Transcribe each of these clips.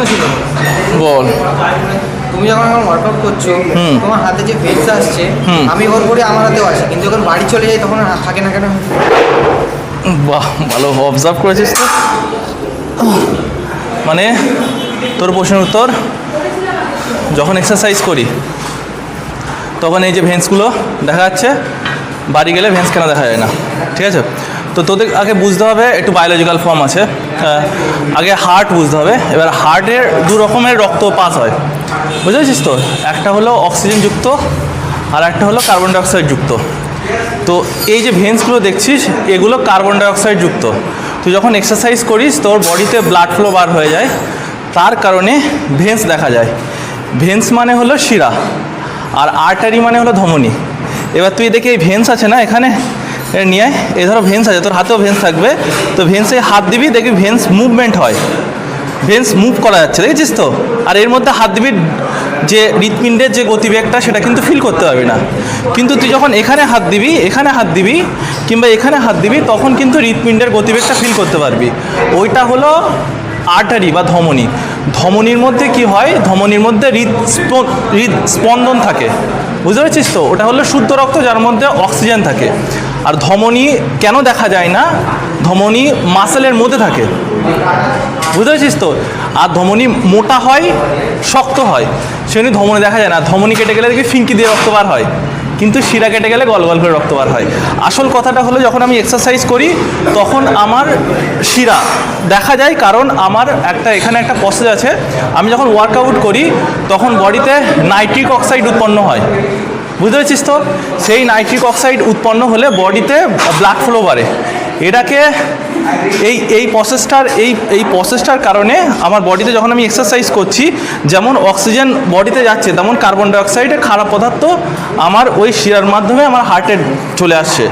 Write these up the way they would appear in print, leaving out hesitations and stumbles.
ছিল। বল। তুমি যখন এখন ওয়ার্কআউট করছো, তোমার হাতে যে ভেন্স আসছে, আমি ওর করে আমার হাতেও আসে, কিন্তু যখন বাড়ি চলে যাই তখন আর থাকে না কেন? বাহ, ভালো অবজার্ভ করেছিস তো। মানে তোর প্রশ্নের উত্তর, যখন এক্সারসাইজ করি তখন এই যে ভেন্সগুলো দেখা যাচ্ছে, বাড়ি গেলে ভেন্স কেন দেখা যায় না, ঠিক আছে? তো তোদের আগে বুঝতে হবে একটু বায়োলজিক্যাল ফর্ম আছে। আগে হার্ট বুঝতে হবে। এবার হার্টের দু রকমের রক্ত পাস হয়, বুঝতে পেরেছিস তো? একটা হলো অক্সিজেনযুক্ত আর একটা হলো কার্বন ডাইঅক্সাইড যুক্ত। তো এই যে ভেন্সগুলো দেখছিস, এগুলো কার্বন ডাইঅক্সাইড যুক্ত। তুই যখন এক্সারসাইজ করিস তোর বডিতে ব্লাড ফ্লো বার হয়ে যায়, তার কারণে ভেন্স দেখা যায়। ভেন্স মানে হলো শিরা, আর আর্টারি মানে হলো ধমনী। এবার তুই দেখে এই ভেন্স আছে না এখানে, নিয়ে এই ধরো ভেন্স আছে, তোর হাতেও ভেন্স থাকবে, তো ভেন্সে হাত দিবি, দেখবি ভেন্স মুভমেন্ট হয়, ভেন্স মুভ করা যাচ্ছে, দেখেছিস তো? আর এর মধ্যে হাত দিবি, যে হৃৎপিণ্ডের যে গতিবেগটা সেটা কিন্তু ফিল করতে পারবি না। কিন্তু তুই যখন এখানে হাত দিবি, এখানে হাত দিবি, কিংবা এখানে হাত দিবি, তখন কিন্তু হৃৎপিণ্ডের গতিবেগটা ফিল করতে পারবি। ওইটা হলো আর্টারি বা ধমনী। ধমনীর মধ্যে কি হয়, ধমনীর মধ্যে হৃদস্পন্দন থাকে, বুঝতে পারছিস তো? ওটা হলো শুদ্ধ রক্ত যার মধ্যে অক্সিজেন থাকে। আর ধমনী কেন দেখা যায় না? ধমনী মাসেলের মধ্যে থাকে, বুঝতে পারছিস তো? আর ধমনী মোটা হয়, শক্ত হয়, সেজন্য ধমনী দেখা যায় না। ধমনী কেটে গেলে দেখবি ফিঙ্কি দিয়ে রক্ত বার হয়, কিন্তু শিরা কেটে গেলে গল গল করে রক্ত বার হয়। আসল কথাটা হলো, যখন আমি এক্সারসাইজ করি তখন আমার শিরা দেখা যায়, কারণ আমার এখানে একটা প্রসেস আছে। আমি যখন ওয়ার্কআউট করি তখন বডিতে নাইট্রিক অক্সাইড উৎপন্ন হয়, বুঝতে পারছিস তো? সেই নাইট্রিক অক্সাইড উৎপন্ন হলে বডিতে ব্লাড ফ্লো বাড়ে। এটাকে এই প্রসেসটার কারণে আমার বডিতে যখন আমি এক্সারসাইজ করছি, যেমন অক্সিজেন বডিতে যাচ্ছে, তেমন কার্বন ডাইঅক্সাইডের খারাপ পদার্থ আমার ওই শিরার মাধ্যমে আমার হার্টে চলে আসছে।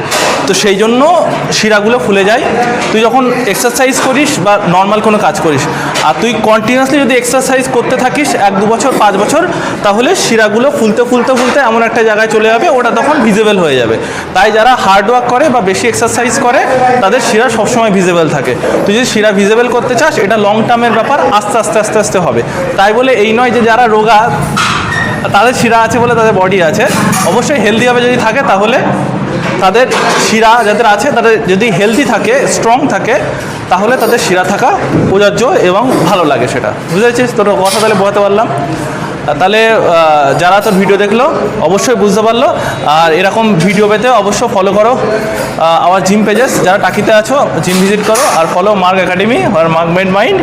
তো সেই জন্য শিরাগুলো ফুলে যায়। তুই যখন এক্সারসাইজ করিস বা নর্মাল কোনো কাজ করিস, আর তুই কন্টিনিউয়াসলি যদি এক্সারসাইজ করতে থাকিস 1-2 বছর 5 বছর, তাহলে শিরাগুলো ফুলতে ফুলতে ফুলতে এমন একটা জায়গায় চলে যাবে, ওটা তখন ভিজিবল হয়ে যাবে। তাই যারা হার্ড ওয়ার্ক করে বা বেশি এক্সারসাইজ করে, তাদের শিরা সবসময় ভিজিবল থাকে। তুই যদি শিরা ভিজিবল করতে চাস, এটা লং টার্মের ব্যাপার, আস্তে আস্তে আস্তে আস্তে হবে। তাই বলে এই নয় যে যারা রোগা তাদের শিরা আছে বলে তাদের বডি আছে। অবশ্যই হেলদিভাবে যদি থাকে, তাহলে তাদের শিরা যাদের আছে, তাদের যদি হেলদি থাকে, স্ট্রং থাকে, তাহলে তাদের শিরা থাকা প্রযোজ্য এবং ভালো লাগে সেটা। বুঝতে পারছিস? তোর কথা তাহলে বোঝাতে পারলাম। তাহলে যারা তোর ভিডিও দেখলো অবশ্যই বুঝতে পারলো। আর এরকম ভিডিও পেতে অবশ্যই ফলো করো আমার জিম পেজেস। যারা টাকিতে আছো জিম ভিজিট করো, আর ফলো মার্গ একাডেমি আর মার্গ মেড মাইন্ড।